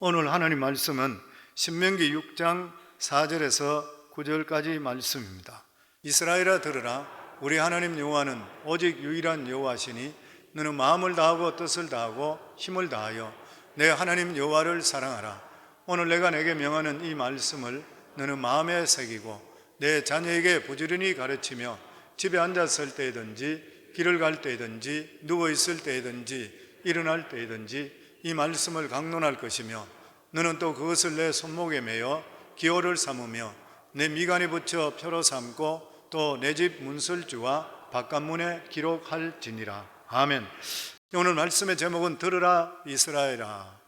오늘 하나님 말씀은 신명기 6장 4절에서 9절까지 말씀입니다. 이스라엘아 들으라. 우리 하나님 여호와는 오직 유일한 여호와시니 너는 마음을 다하고 뜻을 다하고 힘을 다하여 내 하나님 여호와를 사랑하라. 오늘 내가 내게 명하는 이 말씀을 너는 마음에 새기고 내 자녀에게 부지런히 가르치며 집에 앉았을 때든지 길을 갈 때든지 누워있을 때든지 일어날 때든지 이 말씀을 강론할 것이며 너는 또 그것을 내 손목에 매어 기호를 삼으며 내 미간에 붙여 표로 삼고 또 내 집 문설주와 바깥문에 기록할지니라. 아멘. 오늘 말씀의 제목은 들으라 이스라엘아,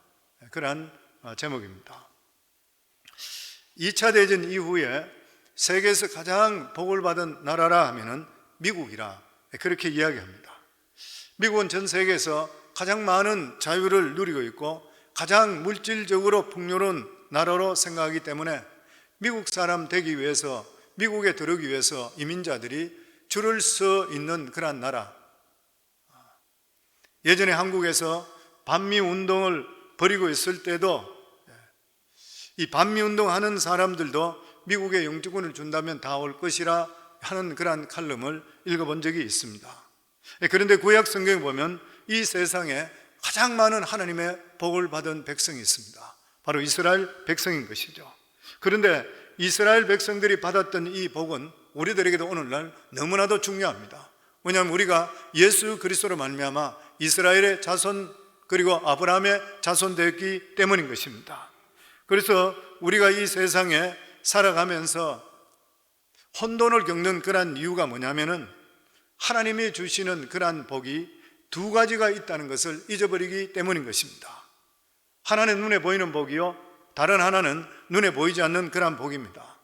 그러한 제목입니다. 2차 대전 이후에 세계에서 가장 복을 받은 나라라 하면은 미국이라 그렇게 이야기합니다. 미국은 전 세계에서 가장 많은 자유를 누리고 있고 가장 물질적으로 풍요로운 나라로 생각하기 때문에 미국 사람 되기 위해서, 미국에 들어오기 위해서 이민자들이 줄을 서 있는 그런 나라. 예전에 한국에서 반미운동을 벌이고 있을 때도 이 반미운동 하는 사람들도 미국에 영주권을 준다면 다 올 것이라 하는 그런 칼럼을 읽어본 적이 있습니다. 그런데 구약 성경에 보면 이 세상에 가장 많은 하나님의 복을 받은 백성이 있습니다. 바로 이스라엘 백성인 것이죠. 그런데 이스라엘 백성들이 받았던 이 복은 우리들에게도 오늘날 너무나도 중요합니다. 왜냐하면 우리가 예수 그리스도로 말미암아 이스라엘의 자손 그리고 아브라함의 자손 되었기 때문인 것입니다. 그래서 우리가 이 세상에 살아가면서 혼돈을 겪는 그런 이유가 뭐냐면은 하나님이 주시는 그러한 복이 두 가지가 있다는 것을 잊어버리기 때문인 것입니다. 하나는 눈에 보이는 복이요, 다른 하나는 눈에 보이지 않는 그러한 복입니다.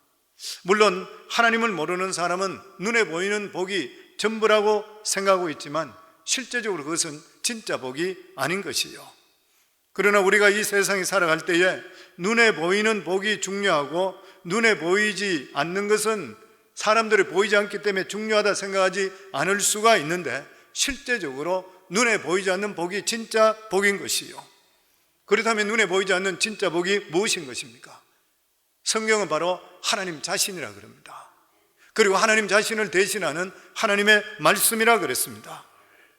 물론 하나님을 모르는 사람은 눈에 보이는 복이 전부라고 생각하고 있지만 실제적으로 그것은 진짜 복이 아닌 것이요. 그러나 우리가 이 세상에 살아갈 때에 눈에 보이는 복이 중요하고 눈에 보이지 않는 것은 사람들이 보이지 않기 때문에 중요하다 생각하지 않을 수가 있는데 실제적으로 눈에 보이지 않는 복이 진짜 복인 것이요. 그렇다면 눈에 보이지 않는 진짜 복이 무엇인 것입니까? 성경은 바로 하나님 자신이라 그럽니다. 그리고 하나님 자신을 대신하는 하나님의 말씀이라 그랬습니다.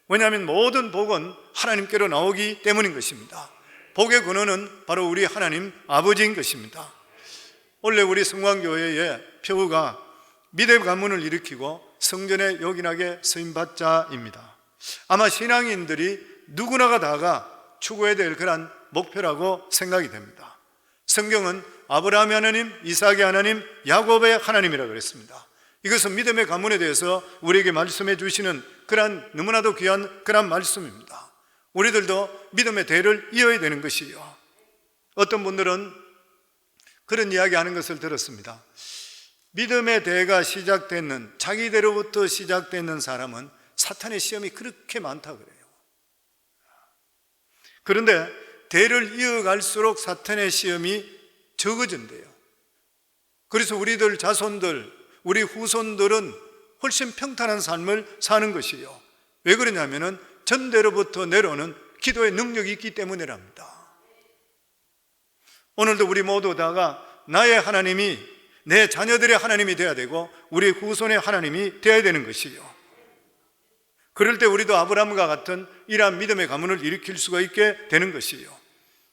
왜냐하면 모든 복은 하나님께로 나오기 때문인 것입니다. 복의 근원은 바로 우리 하나님 아버지인 것입니다. 원래 우리 성광교회의 표구가 믿음의 가문을 일으키고 성전에 요긴하게 서임받자입니다. 아마 신앙인들이 누구나가 다가 추구해야 될 그런 목표라고 생각이 됩니다. 성경은 아브라함의 하나님, 이삭의 하나님, 야곱의 하나님이라 그랬습니다. 이것은 믿음의 가문에 대해서 우리에게 말씀해 주시는 그런 너무나도 귀한 그런 말씀입니다. 우리들도 믿음의 대를 이어야 되는 것이요. 어떤 분들은 그런 이야기하는 것을 들었습니다. 믿음의 대가 시작되는, 자기대로부터 시작되는 사람은 사탄의 시험이 그렇게 많다 그래요. 그런데 대를 이어갈수록 사탄의 시험이 적어진대요. 그래서 우리들 자손들, 우리 후손들은 훨씬 평탄한 삶을 사는 것이요. 왜 그러냐면은 전대로부터 내려오는 기도의 능력이 있기 때문이랍니다. 오늘도 우리 모두 다가 나의 하나님이 내 자녀들의 하나님이 되어야 되고 우리 후손의 하나님이 되어야 되는 것이요. 그럴 때 우리도 아브라함과 같은 이러한 믿음의 가문을 일으킬 수가 있게 되는 것이요.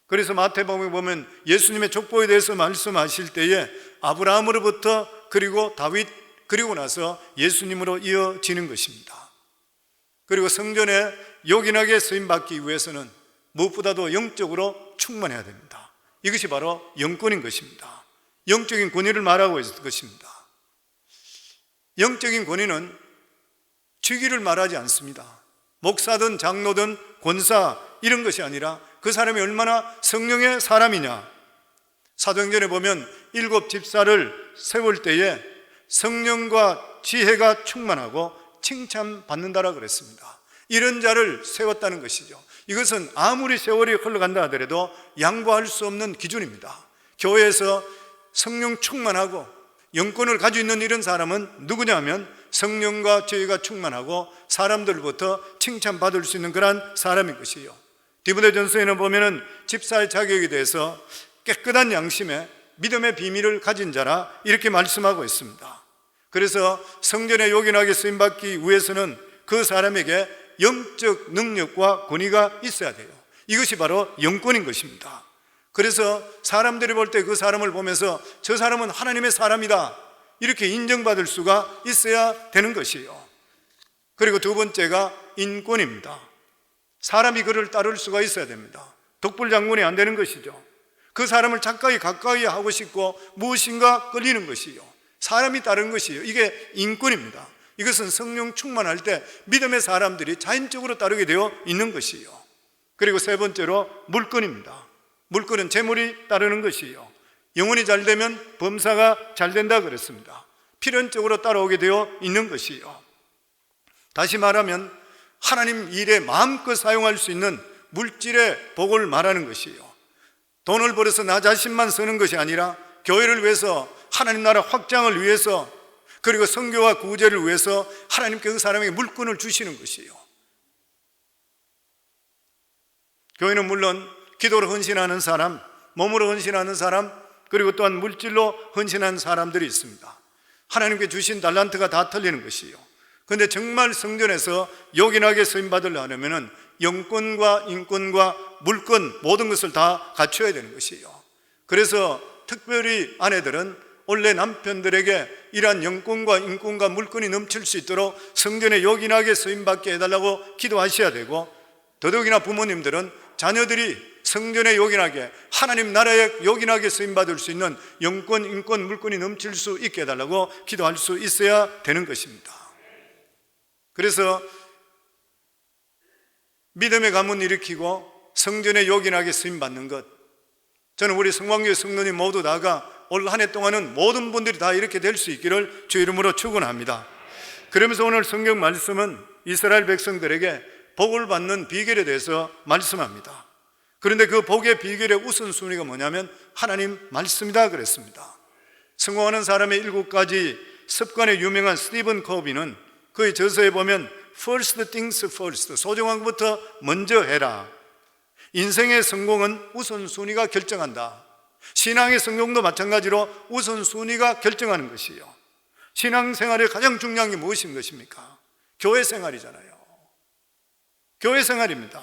그래서 마태복음에 보면 예수님의 족보에 대해서 말씀하실 때에 아브라함으로부터 그리고 다윗 그리고 나서 예수님으로 이어지는 것입니다. 그리고 성전에 요긴하게 쓰임받기 위해서는 무엇보다도 영적으로 충만해야 됩니다. 이것이 바로 영권인 것입니다. 영적인 권위를 말하고 있을 것입니다. 영적인 권위는 직위를 말하지 않습니다. 목사든 장로든 권사 이런 것이 아니라 그 사람이 얼마나 성령의 사람이냐. 사도행전에 보면 7 집사를 세울 때에 성령과 지혜가 충만하고 칭찬받는다라 그랬습니다. 이런 자를 세웠다는 것이죠. 이것은 아무리 세월이 흘러간다 하더라도 양보할 수 없는 기준입니다. 교회에서 성령 충만하고 영권을 가지고 있는 이런 사람은 누구냐면 성령과 지혜가 충만하고 사람들부터 칭찬받을 수 있는 그런 사람인 것이요. 디모데전서에는 보면은 집사의 자격에 대해서 깨끗한 양심에 믿음의 비밀을 가진 자라 이렇게 말씀하고 있습니다. 그래서 성전에 요긴하게 쓰임받기 위해서는 그 사람에게 영적 능력과 권위가 있어야 돼요. 이것이 바로 영권인 것입니다. 그래서 사람들이 볼 때 그 사람을 보면서 저 사람은 하나님의 사람이다 이렇게 인정받을 수가 있어야 되는 것이에요. 그리고 두 번째가 인권입니다. 사람이 그를 따를 수가 있어야 됩니다. 독불장군이 안 되는 것이죠. 그 사람을 가까이 하고 싶고 무엇인가 끌리는 것이요, 사람이 따르는 것이요, 이게 인권입니다. 이것은 성령 충만할 때 믿음의 사람들이 자연적으로 따르게 되어 있는 것이요. 그리고 세 번째로 물권입니다. 물권은 재물이 따르는 것이요, 영혼이 잘 되면 범사가 잘 된다 그랬습니다. 필연적으로 따라오게 되어 있는 것이요. 다시 말하면 하나님 일에 마음껏 사용할 수 있는 물질의 복을 말하는 것이요, 돈을 벌어서 나 자신만 쓰는 것이 아니라 교회를 위해서, 하나님 나라 확장을 위해서, 그리고 선교와 구제를 위해서 하나님께 그 사람에게 물권을 주시는 것이요. 교회는 물론 기도로 헌신하는 사람, 몸으로 헌신하는 사람, 그리고 또한 물질로 헌신하는 사람들이 있습니다. 하나님께 주신 달란트가 다 틀리는 것이요. 그런데 정말 성전에서 요긴하게 쓰임받으려면 영권과 인권과 물권 모든 것을 다 갖춰야 되는 것이요. 그래서 특별히 아내들은 원래 남편들에게 이러한 영권과 인권과 물권이 넘칠 수 있도록 성전에 요긴하게 쓰임받게 해달라고 기도하셔야 되고, 더더욱이나 부모님들은 자녀들이 성전에 요긴하게, 하나님 나라에 요긴하게 쓰임받을 수 있는 영권, 인권, 물권이 넘칠 수 있게 해달라고 기도할 수 있어야 되는 것입니다. 그래서 믿음의 가문 일으키고 성전에 요긴하게 쓰임받는 것, 저는 우리 성광교회 성도님 모두 다가 올 한 해 동안은 모든 분들이 다 이렇게 될 수 있기를 주 이름으로 축원합니다. 그러면서 오늘 성경 말씀은 이스라엘 백성들에게 복을 받는 비결에 대해서 말씀합니다. 그런데 그 복의 비결의 우선순위가 뭐냐면 하나님 말씀이다 그랬습니다. 성공하는 사람의 7가지 습관에 유명한 스티븐 코비는 그의 저서에 보면 First things first, 소중한 것부터 먼저 해라. 인생의 성공은 우선순위가 결정한다. 신앙의 성공도 마찬가지로 우선순위가 결정하는 것이요. 신앙생활의 가장 중요한 게 무엇인 것입니까? 교회 생활이잖아요. 교회 생활입니다.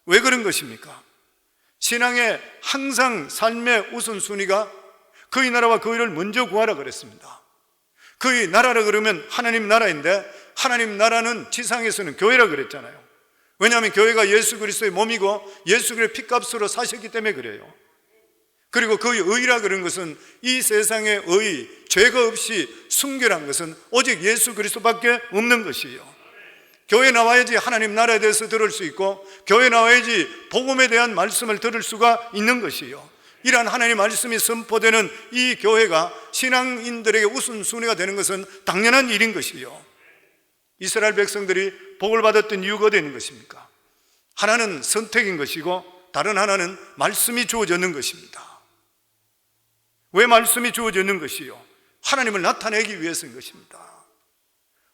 왜 그런 것입니까? 신앙의 항상 삶의 우선순위가 그의 나라와 그 일을 먼저 구하라 그랬습니다. 그의 나라라 그러면 하나님 나라인데, 하나님 나라는 지상에서는 교회라 그랬잖아요. 왜냐하면 교회가 예수 그리스도의 몸이고 예수 그리스도의 피값으로 사셨기 때문에 그래요. 그리고 그의 의라 그런 것은 이 세상의 의, 죄가 없이 순결한 것은 오직 예수 그리스도밖에 없는 것이에요. 교회 나와야지 하나님 나라에 대해서 들을 수 있고, 교회 나와야지 복음에 대한 말씀을 들을 수가 있는 것이에요. 이러한 하나님의 말씀이 선포되는 이 교회가 신앙인들에게 우선순위가 되는 것은 당연한 일인 것이에요. 이스라엘 백성들이 복을 받았던 이유가 어디 있는 것입니까? 하나는 선택인 것이고 다른 하나는 말씀이 주어졌는 것입니다. 왜 말씀이 주어졌는 것이요? 하나님을 나타내기 위해서인 것입니다.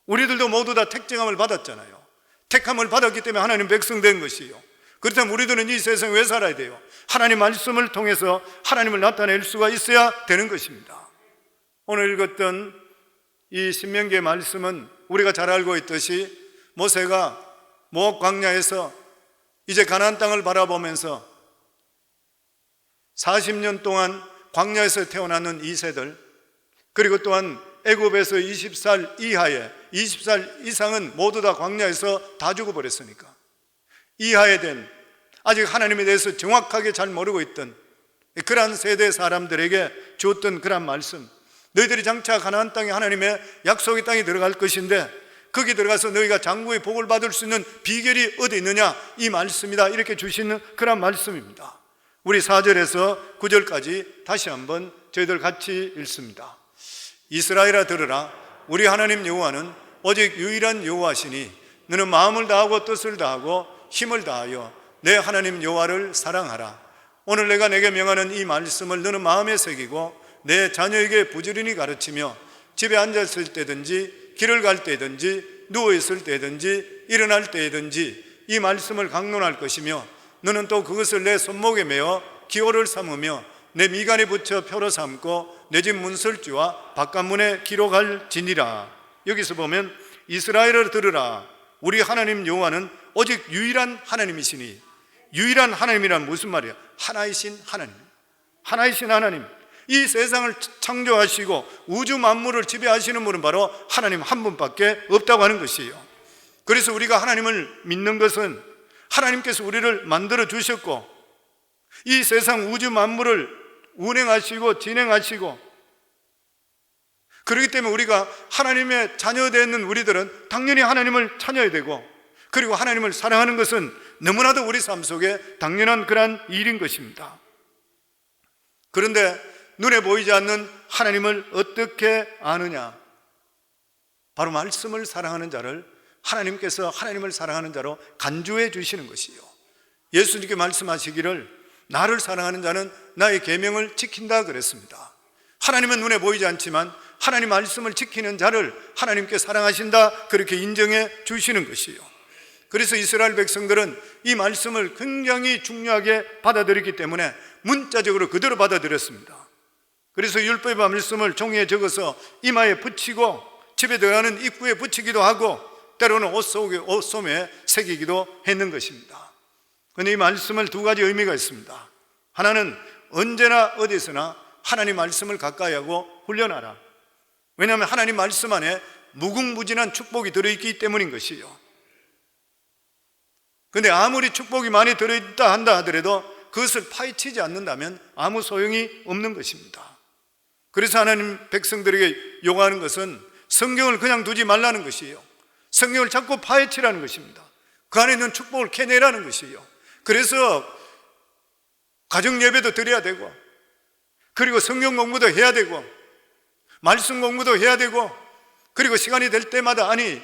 우리들도 모두 다 택정함을 받았잖아요. 택함을 받았기 때문에 하나님 백성 된 것이요. 그렇다면 우리들은 이 세상에 왜 살아야 돼요? 하나님 말씀을 통해서 하나님을 나타낼 수가 있어야 되는 것입니다. 오늘 읽었던 이 신명기의 말씀은 우리가 잘 알고 있듯이 모세가 모압 광야에서 이제 가나안 땅을 바라보면서 40년 동안 광야에서 태어나는 2세들, 그리고 또한 애굽에서 20살 이하에 20살 이상은 모두 다 광야에서 다 죽어버렸으니까, 이하에 된 아직 하나님에 대해서 정확하게 잘 모르고 있던 그러한 세대 사람들에게 주었던 그러한 말씀, 너희들이 장차 가나안 땅에 하나님의 약속의 땅에 들어갈 것인데 거기 들어가서 너희가 장구의 복을 받을 수 있는 비결이 어디 있느냐, 이 말씀이다, 이렇게 주시는 그런 말씀입니다. 우리 4절에서 9절까지 다시 한번 저희들 같이 읽습니다. 이스라엘아 들으라, 우리 하나님 여호와는 오직 유일한 여호와시니 너는 마음을 다하고 뜻을 다하고 힘을 다하여 내 하나님 여호와를 사랑하라. 오늘 내가 내게 명하는 이 말씀을 너는 마음에 새기고 내 자녀에게 부지런히 가르치며 집에 앉았을 때든지 길을 갈 때든지 누워있을 때든지 일어날 때든지 이 말씀을 강론할 것이며 너는 또 그것을 내 손목에 메어 기호를 삼으며 내 미간에 붙여 표로 삼고 내 집 문설주와 바깥문에 기록할지니라. 여기서 보면 이스라엘을 들으라, 우리 하나님 여호와는 오직 유일한 하나님이시니, 유일한 하나님이란 무슨 말이야? 하나이신 하나님, 하나이신 하나님. 이 세상을 창조하시고 우주 만물을 지배하시는 분은 바로 하나님 한 분밖에 없다고 하는 것이에요. 그래서 우리가 하나님을 믿는 것은 하나님께서 우리를 만들어 주셨고 이 세상 우주 만물을 운행하시고 진행하시고, 그렇기 때문에 우리가 하나님의 자녀되는 우리들은 당연히 하나님을 찾아야 되고, 그리고 하나님을 사랑하는 것은 너무나도 우리 삶 속에 당연한 그러한 일인 것입니다. 그런데 눈에 보이지 않는 하나님을 어떻게 아느냐? 바로 말씀을 사랑하는 자를 하나님께서 하나님을 사랑하는 자로 간주해 주시는 것이요, 예수님께 말씀하시기를 나를 사랑하는 자는 나의 계명을 지킨다 그랬습니다. 하나님은 눈에 보이지 않지만 하나님 말씀을 지키는 자를 하나님께 사랑하신다, 그렇게 인정해 주시는 것이요. 그래서 이스라엘 백성들은 이 말씀을 굉장히 중요하게 받아들였기 때문에 문자적으로 그대로 받아들였습니다. 그래서 율법의 말씀을 종이에 적어서 이마에 붙이고 집에 들어가는 입구에 붙이기도 하고 때로는 옷소매에 새기기도 했는 것입니다. 그런데 이 말씀을 두 가지 의미가 있습니다. 하나는 언제나 어디서나 하나님 말씀을 가까이 하고 훈련하라. 왜냐하면 하나님 말씀 안에 무궁무진한 축복이 들어있기 때문인 것이요. 그런데 아무리 축복이 많이 들어있다 한다 하더라도 그것을 파헤치지 않는다면 아무 소용이 없는 것입니다. 그래서 하나님 백성들에게 요구하는 것은 성경을 그냥 두지 말라는 것이에요. 성경을 자꾸 파헤치라는 것입니다. 그 안에 있는 축복을 캐내라는 것이에요. 그래서 가정 예배도 드려야 되고, 그리고 성경 공부도 해야 되고, 말씀 공부도 해야 되고, 그리고 시간이 될 때마다 아니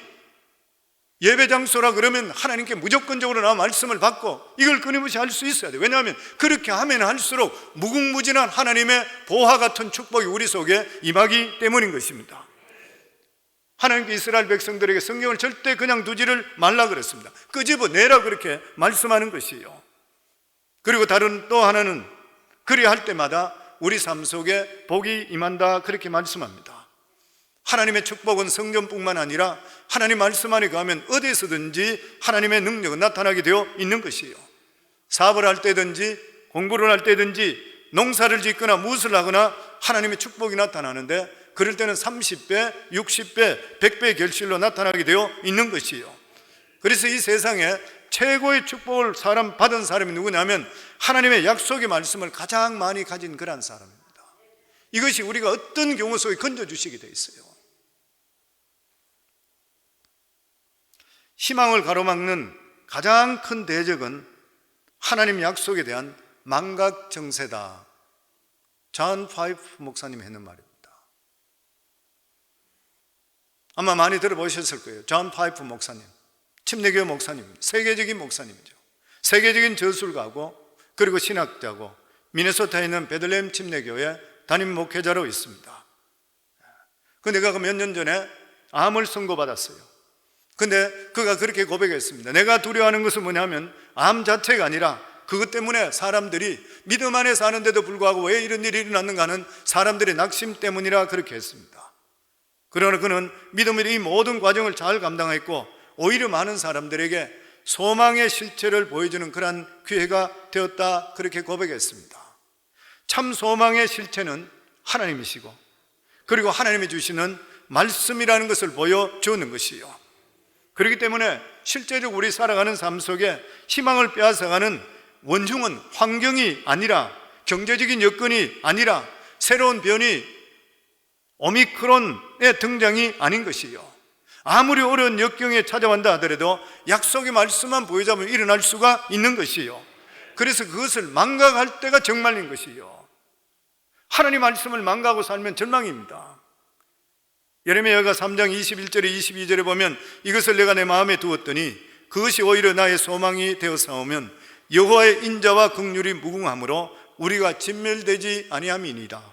예배 장소라 그러면 하나님께 무조건적으로 나 말씀을 받고 이걸 끊임없이 할 수 있어야 돼. 왜냐하면 그렇게 하면 할수록 무궁무진한 하나님의 보화 같은 축복이 우리 속에 임하기 때문인 것입니다. 하나님께 이스라엘 백성들에게 성경을 절대 그냥 두지를 말라 그랬습니다. 끄집어내라 그렇게 말씀하는 것이에요. 그리고 다른 또 하나는 그리할 때마다 우리 삶 속에 복이 임한다, 그렇게 말씀합니다. 하나님의 축복은 성전뿐만 아니라 하나님 말씀 안에 가면 어디서든지 하나님의 능력은 나타나게 되어 있는 것이에요. 사업을 할 때든지 공부를 할 때든지 농사를 짓거나 무엇을 하거나 하나님의 축복이 나타나는데, 그럴 때는 30배, 60배, 100배의 결실로 나타나게 되어 있는 것이에요. 그래서 이 세상에 최고의 축복을 받은 사람이 누구냐면 하나님의 약속의 말씀을 가장 많이 가진 그런 사람입니다. 이것이 우리가 어떤 경우 속에 건져주시게 되어 있어요. 희망을 가로막는 가장 큰 대적은 하나님 약속에 대한 망각 정세다. 존 파이프 목사님이 했는 말입니다. 아마 많이 들어보셨을 거예요. 존 파이프 목사님, 침례교 목사님, 세계적인 목사님이죠. 세계적인 저술가고 그리고 신학자고 미네소타에 있는 베들레헴 침례교회 담임 목회자로 있습니다. 그런데 그가 몇 년 전에 암을 선고받았어요. 근데 그가 그렇게 고백했습니다. 내가 두려워하는 것은 뭐냐면 암 자체가 아니라 그것 때문에 사람들이 믿음 안에 사는데도 불구하고 왜 이런 일이 일어났는가 하는 사람들의 낙심 때문이라 그렇게 했습니다. 그러나 그는 믿음의 이 모든 과정을 잘 감당했고 오히려 많은 사람들에게 소망의 실체를 보여주는 그러한 기회가 되었다, 그렇게 고백했습니다. 참 소망의 실체는 하나님이시고 그리고 하나님이 주시는 말씀이라는 것을 보여주는 것이요, 그렇기 때문에 실제적으로 우리 살아가는 삶 속에 희망을 빼앗아가는 원흉은 환경이 아니라, 경제적인 여건이 아니라 새로운 변이 오미크론의 등장이 아닌 것이요, 아무리 어려운 역경에 찾아온다 하더라도 약속의 말씀만 보여주면 일어날 수가 있는 것이요, 그래서 그것을 망각할 때가 정말인 것이요. 하나님 말씀을 망각하고 살면 절망입니다. 예레미야가 3장 21절에 22절에 보면 이것을 내가 내 마음에 두었더니 그것이 오히려 나의 소망이 되어 싸우면 여호와의 인자와 긍휼이 무궁함으로 우리가 진멸되지 아니함이니이다.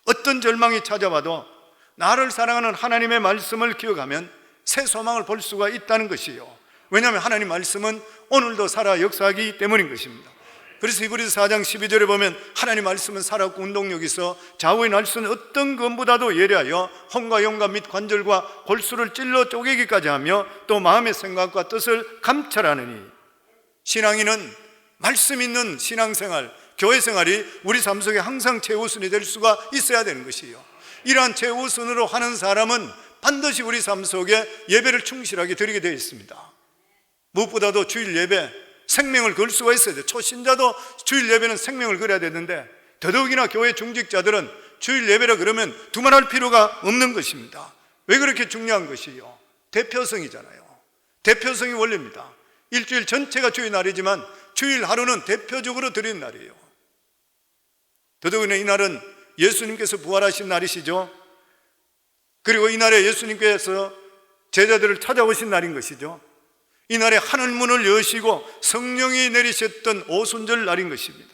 어떤 절망이 찾아와도 나를 사랑하는 하나님의 말씀을 기억하면 새 소망을 볼 수가 있다는 것이요, 왜냐하면 하나님 말씀은 오늘도 살아 역사하기 때문인 것입니다. 그래서 히브리서 4장 12절에 보면 하나님 말씀은 살았고 운동력이 있어 좌우의 날수는 어떤 것보다도 예리하여 혼과 영과 및 관절과 골수를 찔러 쪼개기까지 하며 또 마음의 생각과 뜻을 감찰하느니. 신앙인은 말씀 있는 신앙생활, 교회생활이 우리 삶 속에 항상 최우선이 될 수가 있어야 되는 것이에요. 이러한 최우선으로 하는 사람은 반드시 우리 삶 속에 예배를 충실하게 드리게 되어 있습니다. 무엇보다도 주일 예배, 생명을 걸 수가 있어야 돼요. 초신자도 주일 예배는 생명을 걸어야 되는데 더더욱이나 교회 중직자들은 주일 예배라 그러면 두말할 필요가 없는 것입니다. 왜 그렇게 중요한 것이요? 대표성이잖아요. 대표성이 원리입니다. 일주일 전체가 주일 날이지만 주일 하루는 대표적으로 드리는 날이에요. 더더욱이나 이날은 예수님께서 부활하신 날이시죠. 그리고 이날에 예수님께서 제자들을 찾아오신 날인 것이죠. 이날에 하늘문을 여시고 성령이 내리셨던 오순절 날인 것입니다.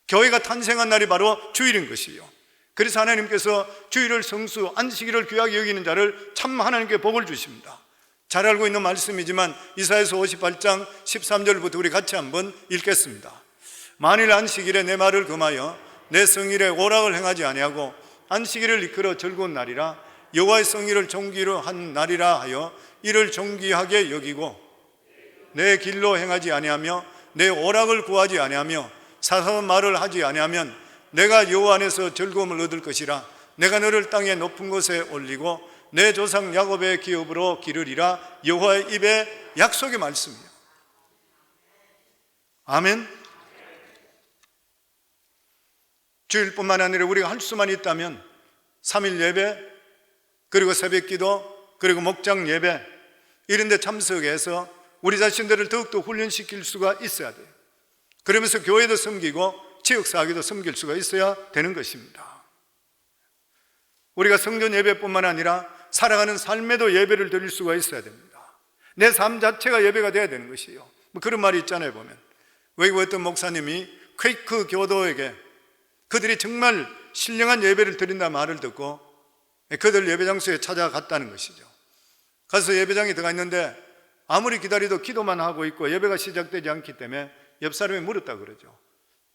교회가 탄생한 날이 바로 주일인 것이요. 그래서 하나님께서 주일을 성수, 안식일을 귀하게 여기는 자를 참 하나님께 복을 주십니다. 잘 알고 있는 말씀이지만 이사야서 58장 13절부터 우리 같이 한번 읽겠습니다. 만일 안식일에 내 말을 금하여 내 성일에 오락을 행하지 아니하고 안식일을 이끌어 즐거운 날이라 여호와의 성일을 존귀로 한 날이라 하여 이를 존귀하게 여기고 내 길로 행하지 아니하며 내 오락을 구하지 아니하며 사사로운 말을 하지 아니하면 내가 여호와 안에서 즐거움을 얻을 것이라. 내가 너를 땅의 높은 곳에 올리고 내 조상 야곱의 기업으로 기르리라. 여호와의 입에 약속의 말씀이요. 아멘. 주일뿐만 아니라 우리가 할 수만 있다면 3일 예배, 그리고 새벽기도, 그리고 목장 예배 이런 데 참석해서 우리 자신들을 더욱더 훈련시킬 수가 있어야 돼요. 그러면서 교회도 섬기고 지역사회도 섬길 수가 있어야 되는 것입니다. 우리가 성전 예배뿐만 아니라 살아가는 삶에도 예배를 드릴 수가 있어야 됩니다. 내 삶 자체가 예배가 돼야 되는 것이에요. 뭐 그런 말이 있잖아요. 보면 외국 어떤 목사님이 퀘이크 교도에게 그들이 정말 신령한 예배를 드린다는 말을 듣고 그들 예배장소에 찾아갔다는 것이죠. 가서 예배장에 들어가 있는데 아무리 기다려도 기도만 하고 있고 예배가 시작되지 않기 때문에 옆 사람이 물었다 그러죠.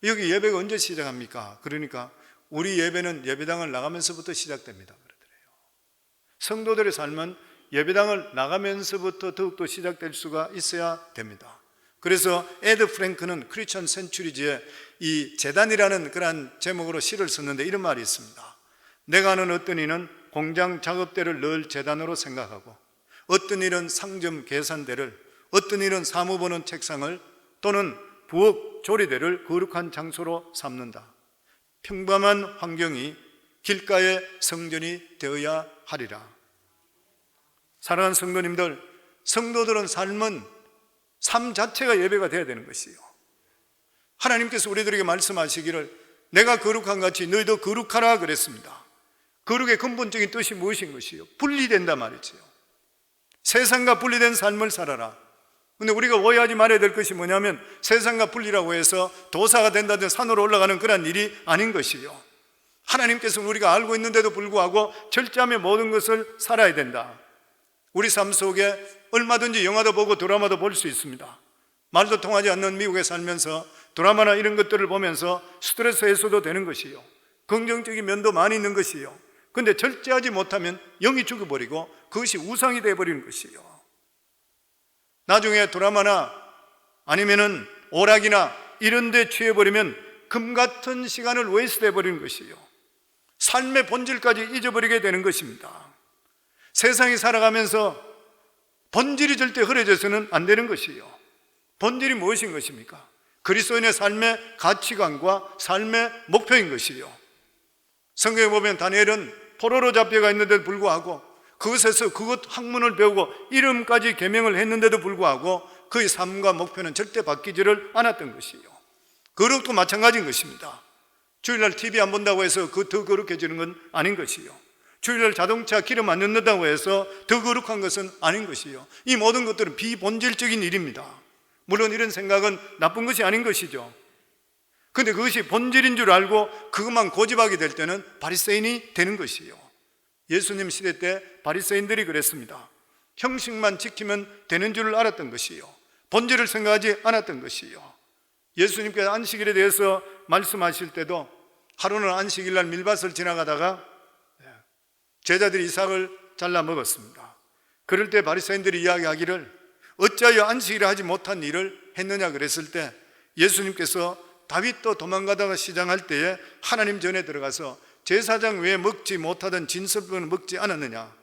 여기 예배가 언제 시작합니까? 그러니까 우리 예배는 예배당을 나가면서부터 시작됩니다 그러더래요. 성도들의 삶은 예배당을 나가면서부터 더욱더 시작될 수가 있어야 됩니다. 그래서 에드 프랭크는 크리스천 센츄리지에 이 재단이라는 그런 제목으로 시를 썼는데 이런 말이 있습니다. 내가 아는 어떤 이는 공장 작업대를 늘 재단으로 생각하고 어떤 일은 상점 계산대를, 어떤 일은 사무 보는 책상을 또는 부엌 조리대를 거룩한 장소로 삼는다. 평범한 환경이 길가의 성전이 되어야 하리라. 사랑하는 성도님들, 성도들은 삶 자체가 예배가 되어야 되는 것이에요. 하나님께서 우리들에게 말씀하시기를 내가 거룩한 같이 너희도 거룩하라 그랬습니다. 거룩의 근본적인 뜻이 무엇인 것이요? 분리된다 말이지요. 세상과 분리된 삶을 살아라. 근데 우리가 오해하지 말아야 될 것이 뭐냐면 세상과 분리라고 해서 도사가 된다든지 산으로 올라가는 그런 일이 아닌 것이요. 하나님께서는 우리가 알고 있는데도 불구하고 절제하며 모든 것을 살아야 된다. 우리 삶 속에 얼마든지 영화도 보고 드라마도 볼 수 있습니다. 말도 통하지 않는 미국에 살면서 드라마나 이런 것들을 보면서 스트레스 해소도 되는 것이요. 긍정적인 면도 많이 있는 것이요. 근데 절제하지 못하면 영이 죽어버리고 그것이 우상이 되어버리는 것이요. 나중에 드라마나 아니면은 오락이나 이런 데 취해버리면 금 같은 시간을 웨이스트 해버리는 것이요. 삶의 본질까지 잊어버리게 되는 것입니다. 세상이 살아가면서 본질이 절대 흐려져서는 안 되는 것이요. 본질이 무엇인 것입니까? 그리스도인의 삶의 가치관과 삶의 목표인 것이요. 성경에 보면 다니엘은 포로로 잡혀가 있는데도 불구하고 그것에서 그것 학문을 배우고 이름까지 계명을 했는데도 불구하고 그의 삶과 목표는 절대 바뀌지를 않았던 것이요. 거룩도 마찬가지인 것입니다. 주일날 TV 안 본다고 해서 더 거룩해지는 건 아닌 것이요. 주일날 자동차 기름 안 넣는다고 해서 더 거룩한 것은 아닌 것이요. 이 모든 것들은 비본질적인 일입니다. 물론 이런 생각은 나쁜 것이 아닌 것이죠. 그런데 그것이 본질인 줄 알고 그것만 고집하게 될 때는 바리새인이 되는 것이요. 예수님 시대 때 바리새인들이 그랬습니다. 형식만 지키면 되는 줄을 알았던 것이요, 본질을 생각하지 않았던 것이요. 예수님께서 안식일에 대해서 말씀하실 때도 하루는 안식일 날 밀밭을 지나가다가 제자들이 이삭을 잘라 먹었습니다. 그럴 때 바리새인들이 이야기하기를 어찌하여 안식일에 하지 못한 일을 했느냐 그랬을 때 예수님께서 다윗도 도망가다가 시장할 때에 하나님 전에 들어가서 제사장 외에 먹지 못하던 진설병을 먹지 않았느냐?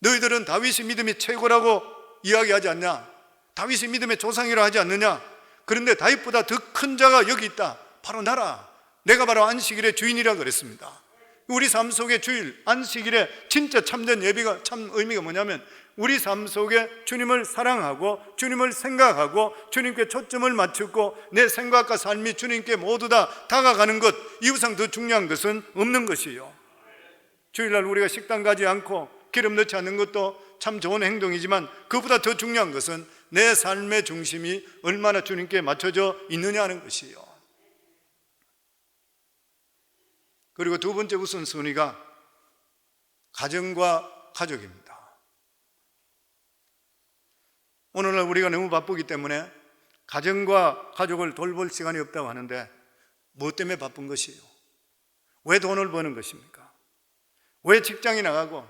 너희들은 다윗이 믿음이 최고라고 이야기하지 않냐? 다윗이 믿음의 조상이라 하지 않느냐? 그런데 다윗보다 더 큰 자가 여기 있다. 바로 나라. 내가 바로 안식일의 주인이라 그랬습니다. 우리 삶 속의 주일, 안식일의 진짜 참된 예배가 참 의미가 뭐냐면 우리 삶 속에 주님을 사랑하고 주님을 생각하고 주님께 초점을 맞추고 내 생각과 삶이 주님께 모두 다 다가가는 것, 이우상 더 중요한 것은 없는 것이요. 주일날 우리가 식당 가지 않고 기름 넣지 않는 것도 참 좋은 행동이지만 그보다 더 중요한 것은 내 삶의 중심이 얼마나 주님께 맞춰져 있느냐 하는 것이요. 그리고 두 번째 우선순위가 가정과 가족입니다. 오늘날 우리가 너무 바쁘기 때문에 가정과 가족을 돌볼 시간이 없다고 하는데 무엇 때문에 바쁜 것이요? 왜 돈을 버는 것입니까? 왜 직장에 나가고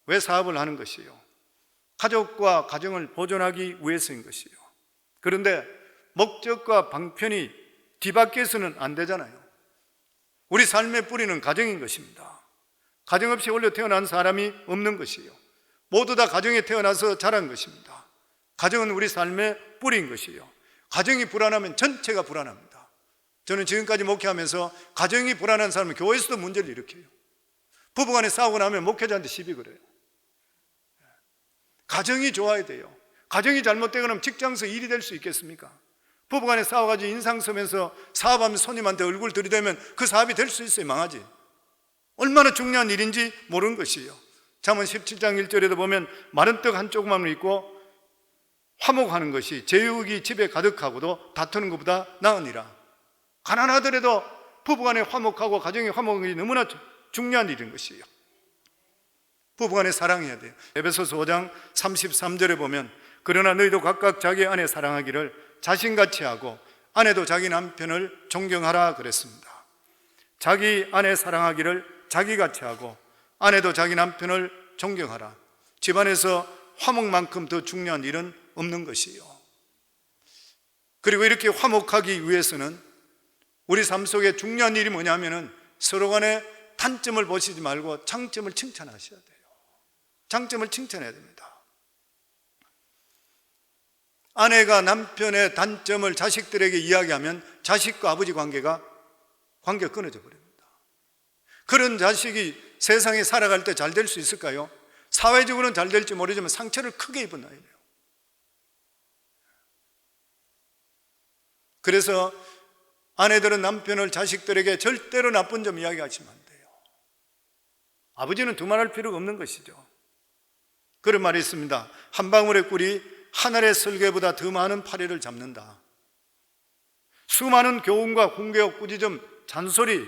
왜 사업을 하는 것이요? 가족과 가정을 보존하기 위해서인 것이요. 그런데 목적과 방편이 뒤바뀌어서는 안 되잖아요. 우리 삶의 뿌리는 가정인 것입니다. 가정 없이 원래 태어난 사람이 없는 것이요, 모두 다 가정에 태어나서 자란 것입니다. 가정은 우리 삶의 뿌리인 것이요. 가정이 불안하면 전체가 불안합니다. 저는 지금까지 목회하면서 가정이 불안한 사람은 교회에서도 문제를 일으켜요. 부부간에 싸우고 나면 목회자한테 시비 걸어요. 가정이 좋아야 돼요. 가정이 잘못되거나 직장에서 일이 될 수 있겠습니까? 부부간에 싸워가지고 인상 쓰면서 사업하면 손님한테 얼굴 들이대면 그 사업이 될 수 있어요? 망하지. 얼마나 중요한 일인지 모르는 것이에요. 잠언 17장 1절에도 보면 마른 떡 한 조각만을 있고 화목하는 것이 제육이 집에 가득하고도 다투는 것보다 나으니라. 가난하더라도 부부간에 화목하고 가정의 화목이 너무나 중요한 일인 것이에요. 부부간에 사랑해야 돼요. 에베소서 5장 33절에 보면 그러나 너희도 각각 자기 아내 사랑하기를 자신같이 하고 아내도 자기 남편을 존경하라 그랬습니다. 자기 아내 사랑하기를 자기같이 하고 아내도 자기 남편을 존경하라. 집안에서 화목만큼 더 중요한 일은 없는 것이요. 그리고 이렇게 화목하기 위해서는 우리 삶 속에 중요한 일이 뭐냐면은 서로 간에 단점을 보시지 말고 장점을 칭찬하셔야 돼요. 장점을 칭찬해야 됩니다. 아내가 남편의 단점을 자식들에게 이야기하면 자식과 아버지 관계가 끊어져 버립니다. 그런 자식이 세상에 살아갈 때 잘 될 수 있을까요? 사회적으로는 잘 될지 모르지만 상처를 크게 입은 아이예요. 그래서 아내들은 남편을 자식들에게 절대로 나쁜 점 이야기하시면 안 돼요. 아버지는 두말할 필요가 없는 것이죠. 그런 말이 있습니다. 한 방울의 꿀이 하늘의 설계보다 더 많은 파리를 잡는다. 수많은 교훈과 공개와 꾸짖음, 잔소리,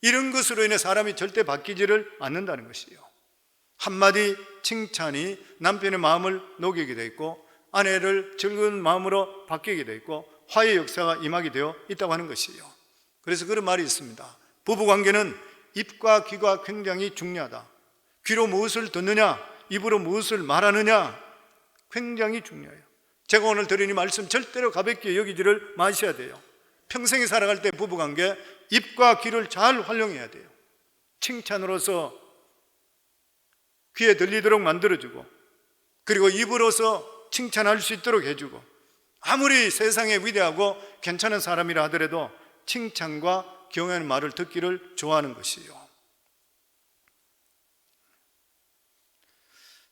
이런 것으로 인해 사람이 절대 바뀌지를 않는다는 것이에요. 한마디 칭찬이 남편의 마음을 녹이게 되어 있고 아내를 즐거운 마음으로 바뀌게 되어 있고 화해의 역사가 임하게 되어 있다고 하는 것이에요. 그래서 그런 말이 있습니다. 부부관계는 입과 귀가 굉장히 중요하다. 귀로 무엇을 듣느냐, 입으로 무엇을 말하느냐 굉장히 중요해요. 제가 오늘 드린 이 말씀 절대로 가볍게 여기지를 마셔야 돼요. 평생에 살아갈 때 부부관계 입과 귀를 잘 활용해야 돼요. 칭찬으로서 귀에 들리도록 만들어주고 그리고 입으로서 칭찬할 수 있도록 해주고 아무리 세상에 위대하고 괜찮은 사람이라 하더라도 칭찬과 경외하는 말을 듣기를 좋아하는 것이요.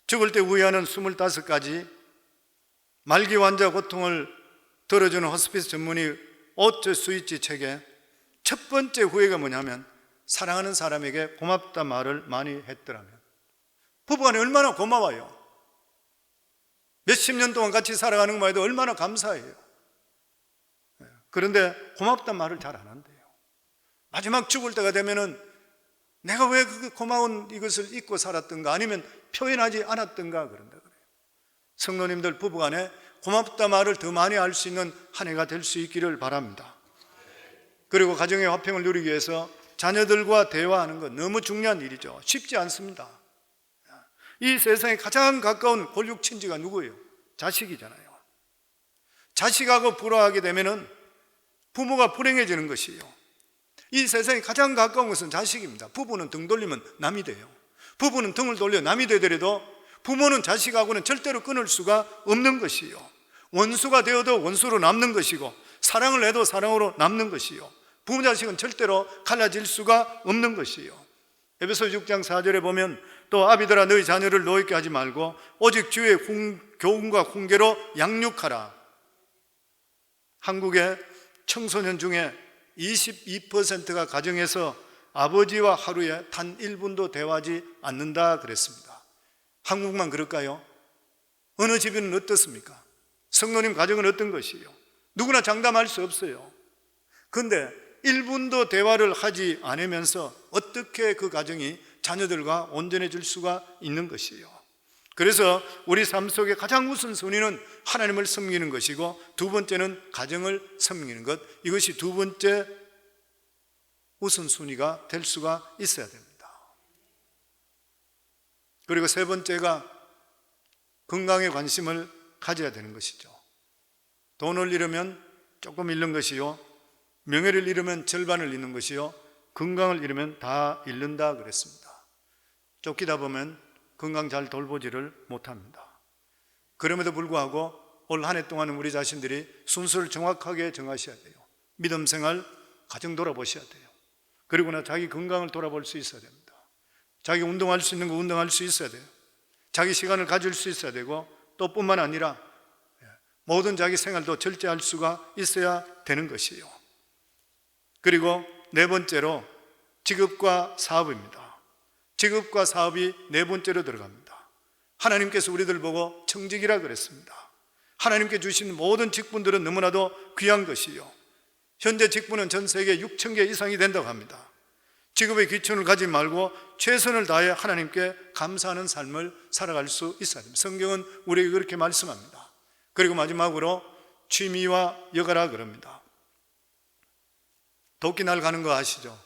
죽을 때 우회하는 25가지 말기 환자 고통을 덜어주는 호스피스 전문의 오트 스위치 책에 첫 번째 후회가 뭐냐면 사랑하는 사람에게 고맙다 말을 많이 했더라면. 부부간에 얼마나 고마워요. 몇십 년 동안 같이 살아가는 것만 해도 얼마나 감사해요. 그런데 고맙다 말을 잘 안 한대요. 마지막 죽을 때가 되면은 내가 왜 그 고마운 이것을 잊고 살았던가, 아니면 표현하지 않았던가 그런다 그래요. 성도님들 부부간에 고맙다 말을 더 많이 할 수 있는 한 해가 될 수 있기를 바랍니다. 그리고 가정의 화평을 누리기 위해서 자녀들과 대화하는 건 너무 중요한 일이죠. 쉽지 않습니다. 이 세상에 가장 가까운 골육친지가 누구예요? 자식이잖아요. 자식하고 불화하게 되면은 부모가 불행해지는 것이에요. 이 세상에 가장 가까운 것은 자식입니다. 부부는 등 돌리면 남이 돼요. 부부는 등을 돌려 남이 되더라도 부모는 자식하고는 절대로 끊을 수가 없는 것이요. 원수가 되어도 원수로 남는 것이고, 사랑을 해도 사랑으로 남는 것이요. 부모 자식은 절대로 갈라질 수가 없는 것이요. 에베소서 6장 4절에 보면 또 아비들아 너희 자녀를 노엽게 하지 말고 오직 주의 교훈과 훈계로 양육하라. 한국의 청소년 중에 22%가 가정에서 아버지와 하루에 단 1분도 대화하지 않는다 그랬습니다. 한국만 그럴까요? 어느 집은 어떻습니까? 성도님 가정은 어떤 것이에요? 누구나 장담할 수 없어요. 그런데 1분도 대화를 하지 않으면서 어떻게 그 가정이 자녀들과 온전해질 수가 있는 것이에요. 그래서 우리 삶 속에 가장 우선순위는 하나님을 섬기는 것이고, 두 번째는 가정을 섬기는 것, 이것이 두 번째 우선순위가 될 수가 있어야 됩니다. 그리고 세 번째가 건강에 관심을 가져야 되는 것이죠. 돈을 잃으면 조금 잃는 것이요, 명예를 잃으면 절반을 잃는 것이요, 건강을 잃으면 다 잃는다 그랬습니다. 쫓기다 보면 건강 잘 돌보지를 못합니다. 그럼에도 불구하고 올 한 해 동안은 우리 자신들이 순서를 정확하게 정하셔야 돼요. 믿음 생활, 가정 돌아보셔야 돼요. 그리고 나 자기 건강을 돌아볼 수 있어야 됩니다. 자기 운동할 수 있는 거 운동할 수 있어야 돼요. 자기 시간을 가질 수 있어야 되고, 또 뿐만 아니라 모든 자기 생활도 절제할 수가 있어야 되는 것이에요. 그리고 네 번째로 직업과 사업입니다. 직업과 사업이 네 번째로 들어갑니다. 하나님께서 우리들 보고 청직이라 그랬습니다. 하나님께 주신 모든 직분들은 너무나도 귀한 것이요, 현재 직분은 전 세계 6천 개 이상이 된다고 합니다. 직업의 귀천을 가지 말고 최선을 다해 하나님께 감사하는 삶을 살아갈 수 있어야 됩니다. 성경은 우리에게 그렇게 말씀합니다. 그리고 마지막으로 취미와 여가라 그럽니다. 도끼날 가는 거 아시죠?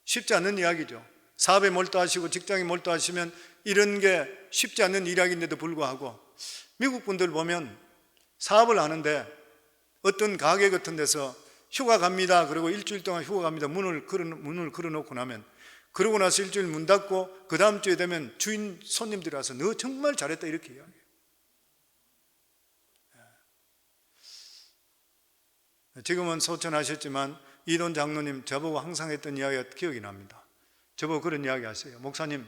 쉽지 않는 이야기죠. 사업에 몰두하시고 직장에 몰두하시면 이런 게 쉽지 않는 이야기인데도 불구하고, 미국 분들 보면 사업을 하는데 어떤 가게 같은 데서 휴가 갑니다, 그리고 일주일 동안 휴가 갑니다, 문을 걸어놓고 나면, 그러고 나서 일주일 문 닫고 그 다음 주에 되면 주인 손님들이 와서 너 정말 잘했다 이렇게 이야기해요. 지금은 소천하셨지만 이돈 장로님 저보고 항상 했던 이야기가 기억이 납니다. 저보고 그런 이야기 하세요. 목사님,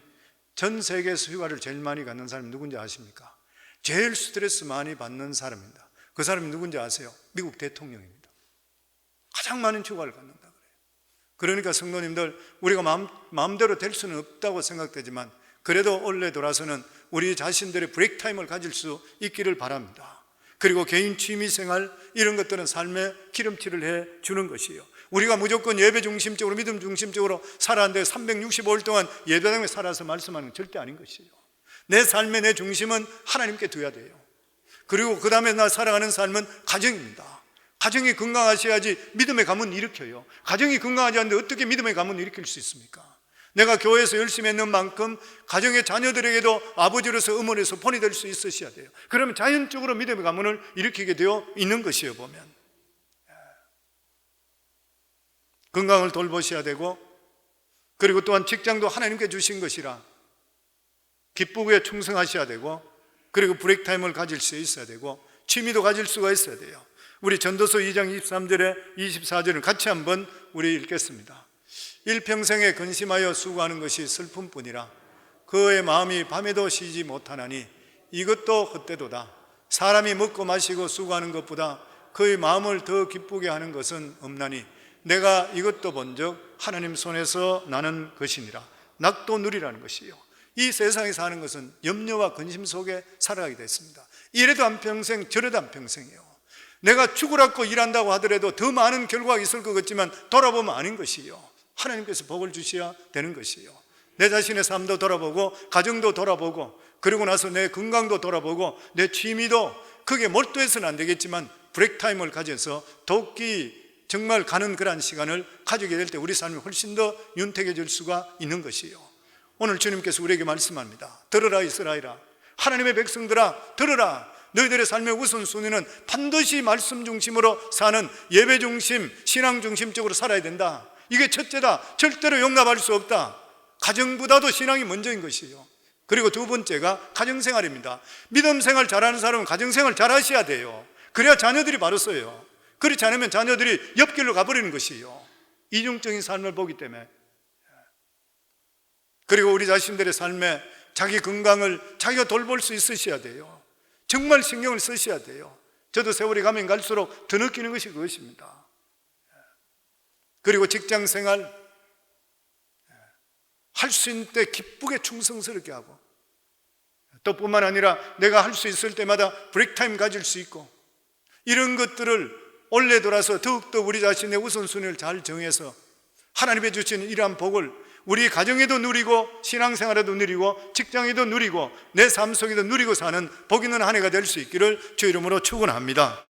전 세계에서 휴가를 제일 많이 갖는 사람이 누군지 아십니까? 제일 스트레스 많이 받는 사람입니다. 그 사람이 누군지 아세요? 미국 대통령입니다. 가장 많은 휴가를 갖는다 그래요. 그러니까 성도님들, 우리가 마음대로 될 수는 없다고 생각되지만, 그래도 원래 돌아서는 우리 자신들의 브레이크 타임을 가질 수 있기를 바랍니다. 그리고 개인 취미 생활, 이런 것들은 삶의 기름칠을 해 주는 것이에요. 우리가 무조건 예배 중심적으로, 믿음 중심적으로 살았는데 365일 동안 예배당에 살아서 말씀하는 건 절대 아닌 것이에요. 내 삶의 내 중심은 하나님께 둬야 돼요. 그리고 그 다음에 나 살아가는 삶은 가정입니다. 가정이 건강하셔야지 믿음의 가문을 일으켜요. 가정이 건강하지 않는데 어떻게 믿음의 가문을 일으킬 수 있습니까? 내가 교회에서 열심히 했는 만큼 가정의 자녀들에게도 아버지로서 어머니로서 본이 될 수 있으셔야 돼요. 그러면 자연적으로 믿음의 가문을 일으키게 되어 있는 것이에요. 보면 건강을 돌보셔야 되고, 그리고 또한 직장도 하나님께 주신 것이라 기쁘게 충성하셔야 되고, 그리고 브레이크 타임을 가질 수 있어야 되고, 취미도 가질 수가 있어야 돼요. 우리 전도서 2장 23절에 24절을 같이 한번 우리 읽겠습니다. 일평생에 근심하여 수고하는 것이 슬픔뿐이라 그의 마음이 밤에도 쉬지 못하나니 이것도 헛되도다. 사람이 먹고 마시고 수고하는 것보다 그의 마음을 더 기쁘게 하는 것은 없나니 내가 이것도 본즉 하나님 손에서 나는 것이니라. 낙도 누리라는 것이요, 이 세상에 사는 것은 염려와 근심 속에 살아가게 됐습니다. 이래도 한평생 저래도 한평생이에요. 내가 죽으라고 일한다고 하더라도 더 많은 결과가 있을 것 같지만 돌아보면 아닌 것이요, 하나님께서 복을 주셔야 되는 것이요. 내 자신의 삶도 돌아보고 가정도 돌아보고 그러고 나서 내 건강도 돌아보고 내 취미도 그게 몰두해서는 안 되겠지만 브레이크타임을 가져서 더욱이 정말 가는 그러한 시간을 가지게 될 때 우리 삶이 훨씬 더 윤택해질 수가 있는 것이에요. 오늘 주님께서 우리에게 말씀합니다. 들으라 이스라엘아, 하나님의 백성들아 들으라. 너희들의 삶의 우선순위는 반드시 말씀 중심으로 사는 예배 중심, 신앙 중심적으로 살아야 된다. 이게 첫째다. 절대로 용납할 수 없다. 가정보다도 신앙이 먼저인 것이에요. 그리고 두 번째가 가정생활입니다. 믿음생활 잘하는 사람은 가정생활 잘하셔야 돼요. 그래야 자녀들이 바로 써요. 그렇지 않으면 자녀들이 옆길로 가버리는 것이에요. 이중적인 삶을 보기 때문에. 그리고 우리 자신들의 삶에 자기 건강을 자기가 돌볼 수 있으셔야 돼요. 정말 신경을 쓰셔야 돼요. 저도 세월이 가면 갈수록 더 느끼는 것이 그것입니다. 그리고 직장생활 할 수 있는 때 기쁘게 충성스럽게 하고, 또 뿐만 아니라 내가 할 수 있을 때마다 브레이크타임 가질 수 있고, 이런 것들을 올해 돌아서 더욱더 우리 자신의 우선순위를 잘 정해서 하나님의 주시는 이러한 복을 우리 가정에도 누리고 신앙생활에도 누리고 직장에도 누리고 내 삶 속에도 누리고 사는 복 있는 한 해가 될 수 있기를 주 이름으로 축원합니다.